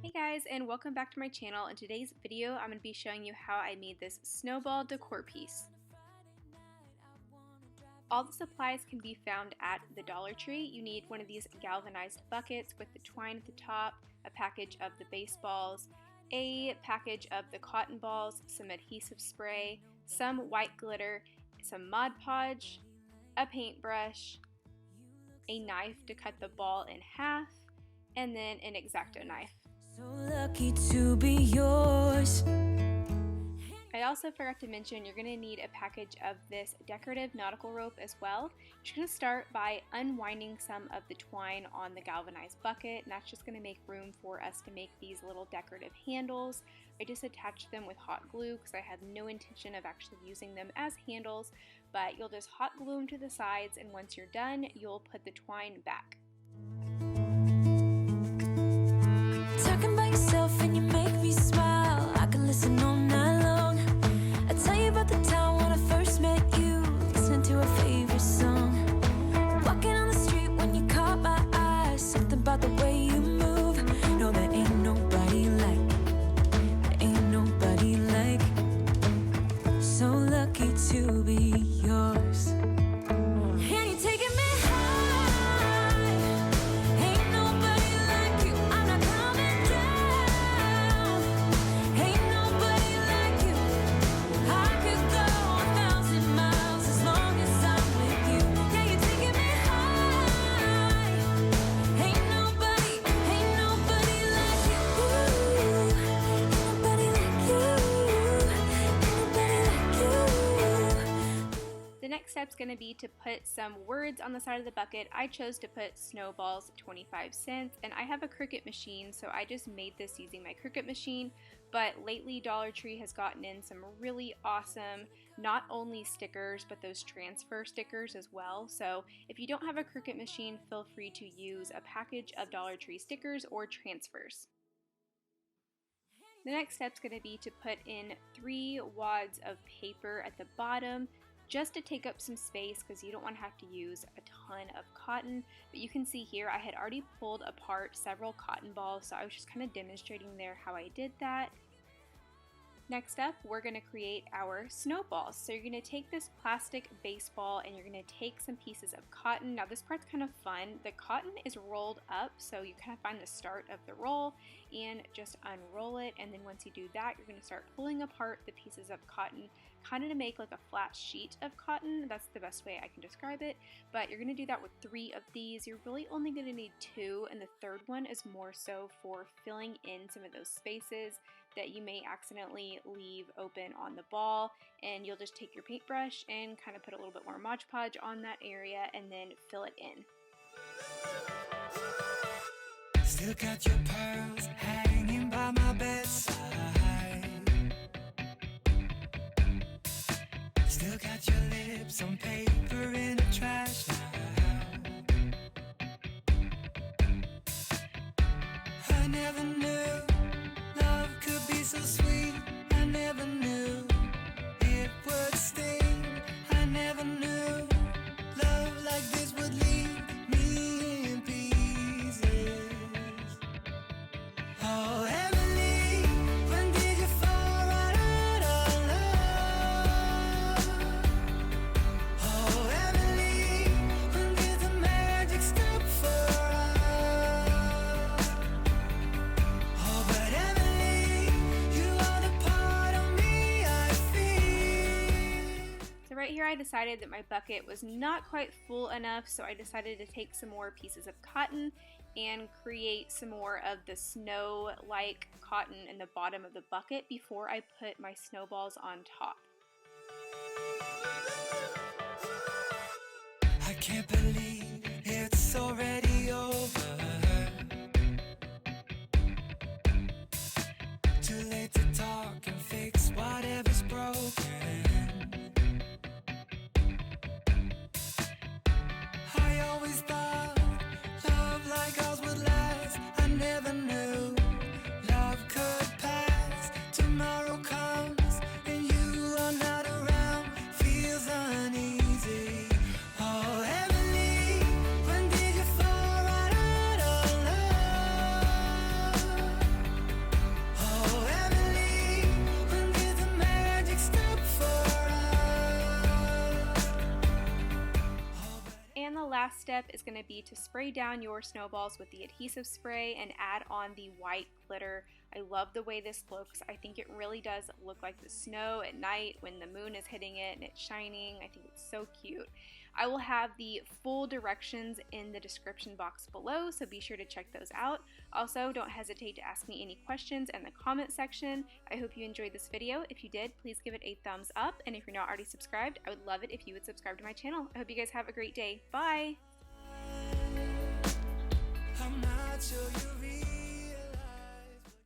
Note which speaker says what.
Speaker 1: Hey guys, and welcome back to my channel. In today's video, I'm going to be showing you how I made this snowball decor piece. All the supplies can be found at the Dollar Tree. You need one of these galvanized buckets with the twine at the top, a package of the baseballs, a package of the cotton balls, some adhesive spray, some white glitter, some Mod Podge, a paintbrush, a knife to cut the ball in half, and then an X-Acto knife. So lucky to be yours. I also forgot to mention you're going to need a package of this decorative nautical rope as well. You're going to start by unwinding some of the twine on the galvanized bucket, and that's just going to make room for us to make these little decorative handles. I just attached them with hot glue because I have no intention of actually using them as handles, but you'll just hot glue them to the sides, and once you're done, you'll put the twine back.
Speaker 2: And you make me smile. I can listen all night long. I tell you about the time when I first met you, listening to a favorite song, walking on the street when you caught my eye. Something about the way you move. No, there ain't nobody like. There ain't nobody like. So lucky to be yours. And you're taking me high. Ain't nobody like you. I'm not coming down. Ain't nobody like you. I could go 1,000 miles as long as I'm with you. Yeah, you're taking me high. Ain't nobody like you. Ain't nobody like you. Ain't nobody like you.
Speaker 1: The next step is going to be to put some words on the side of the bucket. I chose to put Snowballs 25 cents, and I have a Cricut machine, so I just made this using my Cricut machine. But lately Dollar Tree has gotten in some really awesome, not only stickers, but those transfer stickers as well. So if you don't have a Cricut machine, feel free to use a package of Dollar Tree stickers or transfers. The next step is going to be to put in 3 wads of paper at the bottom, just to take up some space because you don't want to have to use a ton of cotton. But you can see here I had already pulled apart several cotton balls, so I was just kind of demonstrating there how I did that. Next up, we're going to create our snowballs. So you're going to take this plastic baseball and you're going to take some pieces of cotton. Now this part's kind of fun. The cotton is rolled up, so you kind of find the start of the roll and just unroll it. And then once you do that, you're going to start pulling apart the pieces of cotton, kind of to make like a flat sheet of cotton. That's the best way I can describe it. But you're going to do that with 3 of these. You're really only going to need 2, and the third one is more so for filling in some of those spaces that you may accidentally leave open on the ball. And you'll just take your paintbrush and kind of put a little bit more Mod Podge on that area and then fill it in.
Speaker 3: Still got your pearls hanging by my bedside. Still got your lips on paper in a trash now. I never knew love could be so sweet. I never knew it would sting. I never knew love like this would leave me in pieces. Oh, Emily, when did you fall right out of love? Oh, Emily, when did the magic stop for us? Oh, but Emily, you are the part of me I feel.
Speaker 1: So right here I decided that my bucket was not quite full enough, so I decided to take some more pieces of cotton and create some more of the snow-like cotton in the bottom of the bucket before I put my snowballs on top.
Speaker 3: I can't believe it's already over. Too late to talk and fix whatever's broken. I always thought love like ours would last. I never knew love could pass. Tomorrow comes and you are not around. Feels uneasy. Oh, Emily,
Speaker 1: last step is going to be to spray down your snowballs with the adhesive spray and add on the white glitter. I love the way this looks. I think it really does look like the snow at night when the moon is hitting it and it's shining. I think it's so cute. I will have the full directions in the description box below, so be sure to check those out. Also, don't hesitate to ask me any questions in the comment section. I hope you enjoyed this video. If you did, please give it a thumbs up, and if you're not already subscribed, I would love it if you would subscribe to my channel. I hope you guys have a great day. Bye!
Speaker 3: I'm not sure you